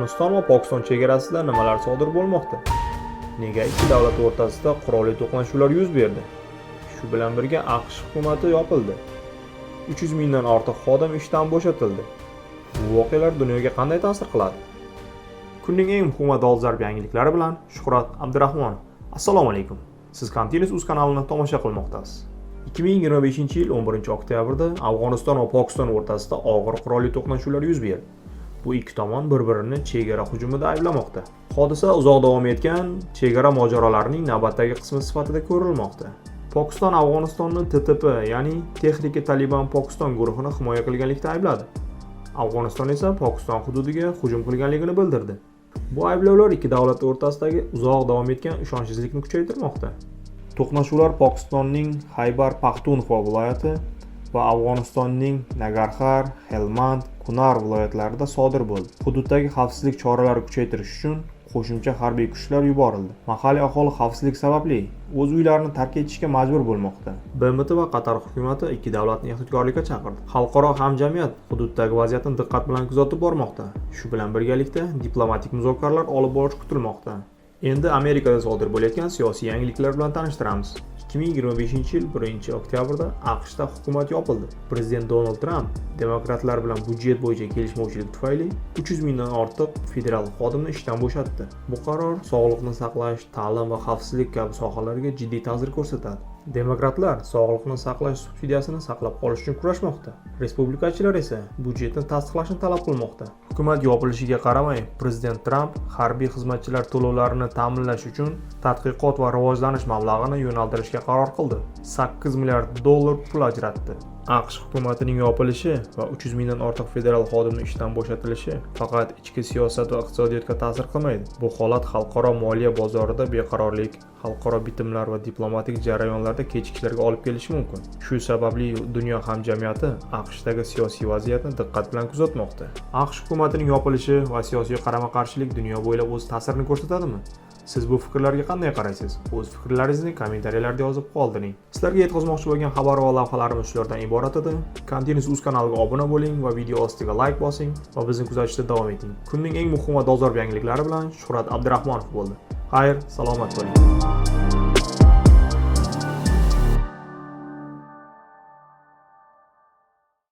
Afg'oniston va Pokiston chegarasida nimalar sodir bo'lmoqda? Nega ikki davlat o'rtasida qurolli to'qnashuvlar yuz berdi? Shu bilan birga AQSh hukumati yopildi. 300 mingdan ortiq xodim ishdan bo'shatildi. Bu voqealar dunyoga qanday ta'sir qiladi? Kunning eng muhim va dolzarb yangiliklari bilan Shuhrat Abdurahmonov. Assalomu alaykum. Siz Continuous kanalini tomosha qilmoqdasiz. 2025-yil 11-oktyabrda Afg'oniston va Pokiston o'rtasida og'ir qurolli to'qnashuvlar yuz berdi. Bu ikki tomon bir-birini chegara hujumida ayblamoqda. Hodisa uzoq davom etgan chegara mojarolarining navbatdagi qismi sifatida ko'rilmoqda. Pokiston Afg'onistonni TTP, ya'ni Tehriki Taliban Pokiston guruhini himoya qilganlikda aybladi. Afg'oniston esa Pokiston hududiga hujum qilganligini bildirdi. Bu ayblovlar ikki davlat o'rtasidagi uzoq davom etgan ishonchsizlikni kuchaytirmoqda. To'qnashuvlar Pokistonning Xaybar Paxtunxo viloyati va Afg'onistonning Nagarxar, Helmand, Kunar viloyatlarida sodir bo'ldi. Hududdagi xavfsizlik choralarini kuchaytirish uchun qo'shimcha harbiy kuchlar yuborildi. Mahalliy aholi xavfsizlik sababli o'z uylarini tark etishga majbur bo'lmoqda. BMT va Qatar hukumati ikki davlatni ehtiyotkorlikka chaqirdi. Xalqaro hamjamiyat hududdagi vaziyatni diqqat bilan kuzatib bormoqda. Shu bilan birgalikda diplomatik muzokaralar olib borish kutilmoqda. Endi Amerikada sodir bo'layotgan siyosiy yangiliklar bilan tanishtiramiz. 2025-yil 1-oktyabrda AQShda hukumat yopildi. Prezident Donald Tramp demokratlar bilan budjet bo'yicha kelishmovchilik tufayli 300 mingdan ortiq federal xodimni ishdan bo'shatdi. Bu qaror sog'liqni saqlash, ta'lim va xavfsizlik kabi sohalarga jiddiy ta'sir ko'rsatadi. Demokratlar sog'liqni saqlash subsidiyasini saqlab qolish uchun kurashmoqda. Respublikachilar esa budjetni tasdiqlashni talab qilmoqda. Hukumat yopilishiga qaramay, prezident Tramp harbiy xizmatchilar to'lovlarini ta'minlash uchun tadqiqot va rivojlanish mablag'ini yo'naltirishga qaror qildi. 8 milliard dollar pul ajratdi. AQSh hukumatining yopilishi va 300 mingdan ortiq federal xodimning ishdan bo'shatilishi faqat ichki siyosat va iqtisodiyotga ta'sir qilmaydi. Bu holat xalqaro moliya bozorida beqarorlik, xalqaro bitimlar va diplomatik jarayonlarda kechikishlarga olib kelishi mumkin. Shu sababli dunyo hamjamiyati AQShdagi siyosiy vaziyatni diqqat bilan kuzatmoqda. AQSh hukumatining yopilishi va siyosiy qarama-qarshilik dunyo bo'ylab o'z ta'sirini ko'rsatadimi? Siz bu fikrlarga qanday qaraysiz? O'z fikrlaringizni kommentariyalarda yozib qoldiring. Sizlarga yetkazmoqchi bo'lgan xabar va lavhalarimiz shulardan iborat edi. Continuous kanaliga obuna bo'ling va video ostiga like bosing va bizni kuzatishda davom eting. Kunning eng muhim va dolzarb yangiliklari bilan Shuhrat Abdurahmonov bo'ldi. Xayr, salomat bo'ling.